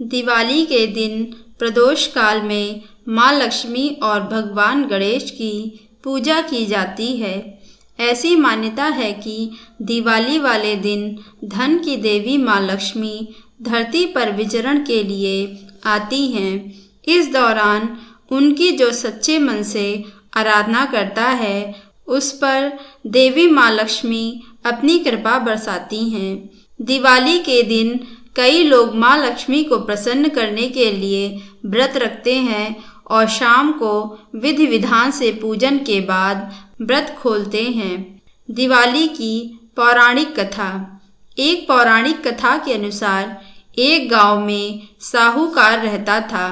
दिवाली के दिन प्रदोष काल में माँ लक्ष्मी और भगवान गणेश की पूजा की जाती है। ऐसी मान्यता है कि दिवाली वाले दिन धन की देवी माँ लक्ष्मी धरती पर विचरण के लिए आती हैं। इस दौरान उनकी जो सच्चे मन से आराधना करता है उस पर देवी माँ लक्ष्मी अपनी कृपा बरसाती हैं। दिवाली के दिन कई लोग माँ लक्ष्मी को प्रसन्न करने के लिए व्रत रखते हैं और शाम को विधि विधान से पूजन के बाद व्रत खोलते हैं। दिवाली की पौराणिक कथा। एक पौराणिक कथा के अनुसार एक गांव में साहूकार रहता था।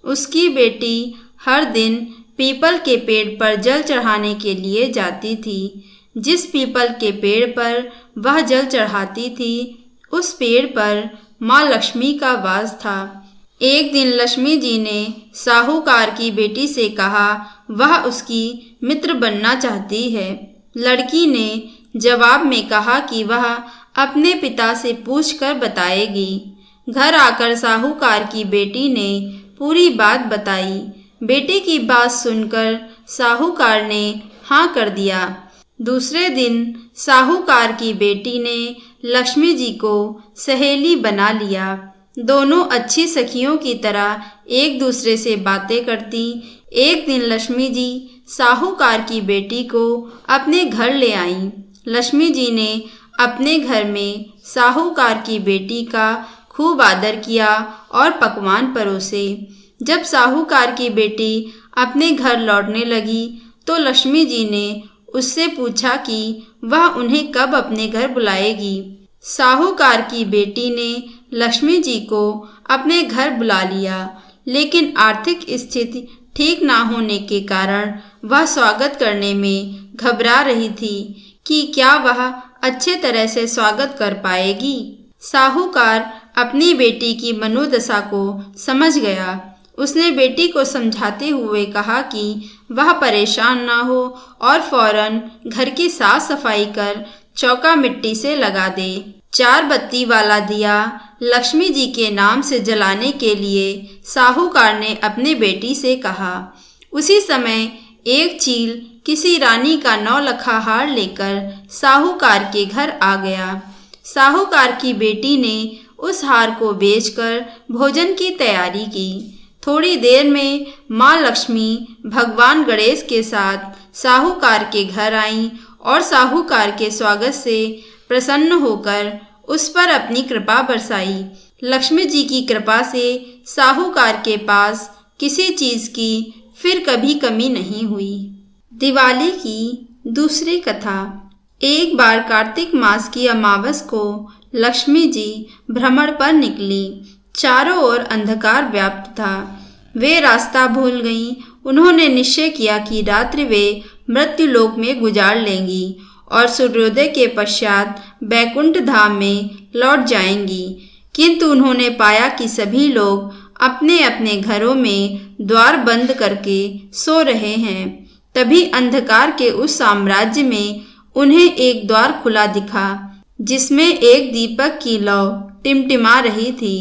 उसकी बेटी हर दिन पीपल के पेड़ पर जल चढ़ाने के लिए जाती थी। जिस पीपल के पेड़ पर वह जल चढ़ाती थी उस पेड़ पर माँ लक्ष्मी का वास था। एक दिन लक्ष्मी जी ने साहूकार की बेटी से कहा वह उसकी मित्र बनना चाहती है। लड़की ने जवाब में कहा कि वह अपने पिता से पूछकर बताएगी। घर आकर साहूकार की बेटी ने पूरी बात बताई। बेटी की बात सुनकर साहूकार ने हाँ कर दिया। दूसरे दिन साहूकार की बेटी ने लक्ष्मी जी को सहेली बना लिया। दोनों अच्छी सखियों की तरह एक दूसरे से बातें करती। एक दिन लक्ष्मी जी साहूकार की बेटी को अपने घर ले आईं। लक्ष्मी जी ने अपने घर में साहूकार की बेटी का खूब आदर किया और पकवान परोसे। जब साहूकार की बेटी अपने घर लौटने लगी तो लक्ष्मी जी ने उससे पूछा कि वह उन्हें कब अपने घर बुलाएगी। साहूकार की बेटी ने लक्ष्मी जी को अपने घर बुला लिया, लेकिन आर्थिक स्थिति ठीक ना होने के कारण वह स्वागत करने में घबरा रही थी कि क्या वह अच्छे तरह से स्वागत कर पाएगी। साहूकार अपनी बेटी की मनोदशा को समझ गया। उसने बेटी को समझाते हुए कहा कि वह परेशान ना हो और फौरन घर की साफ सफाई कर चौका मिट्टी से लगा दे। 4 बत्ती वाला दिया लक्ष्मी जी के नाम से जलाने के लिए साहूकार ने अपने बेटी से कहा। उसी समय एक चील किसी रानी का 9 लखा हार लेकर साहूकार के घर आ गया। साहूकार की बेटी ने उस हार को बेचकर भोजन की तैयारी की। थोड़ी देर में माँ लक्ष्मी भगवान गणेश के साथ साहूकार के घर आईं और साहूकार के स्वागत से प्रसन्न होकर उस पर अपनी कृपा बरसाई। लक्ष्मी जी की कृपा से साहूकार के पास किसी चीज़ की फिर कभी कमी नहीं हुई। दिवाली की दूसरी कथा। एक बार कार्तिक मास की अमावस को लक्ष्मी जी भ्रमण पर निकली। चारों ओर अंधकार व्याप्त था। वे रास्ता भूल गईं। उन्होंने निश्चय किया कि रात्रि वे मृत्युलोक में गुजार लेंगी और सूर्योदय के पश्चात बैकुंठ धाम में लौट जाएंगी। किंतु उन्होंने पाया कि सभी लोग अपने अपने घरों में द्वार बंद करके सो रहे हैं। तभी अंधकार के उस साम्राज्य में उन्हें एक द्वार खुला दिखा जिसमें एक दीपक की लौ टिमटिमा रही थी।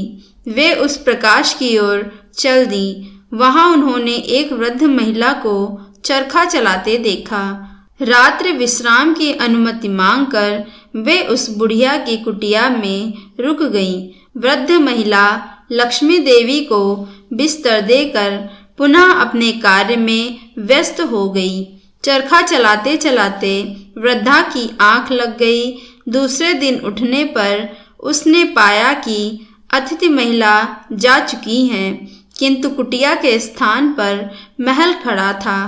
वे उस प्रकाश की ओर चल दी। वहां उन्होंने एक वृद्ध महिला को चरखा चलाते देखा। रात्रि विश्राम की अनुमति मांगकर वे उस बुढ़िया की कुटिया में रुक गईं। वृद्ध महिला लक्ष्मी देवी को बिस्तर देकर पुनः अपने कार्य में व्यस्त हो गई। चरखा चलाते चलाते वृद्धा की आंख लग गई। दूसरे दिन उठने पर उसने पाया कि अतिथि महिला जा चुकी हैं, किंतु कुटिया के स्थान पर महल खड़ा था।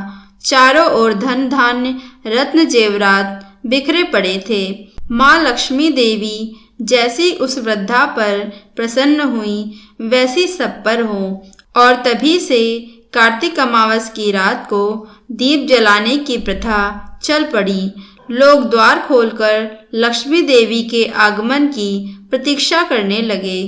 चारों ओर धन धान्य रत्न जेवरात बिखरे पड़े थे। माँ लक्ष्मी देवी जैसी उस वृद्धा पर प्रसन्न हुई वैसी सब पर हो। और तभी से कार्तिक अमावस की रात को दीप जलाने की प्रथा चल पड़ी। लोग द्वार खोलकर लक्ष्मी देवी के आगमन की प्रतीक्षा करने लगे।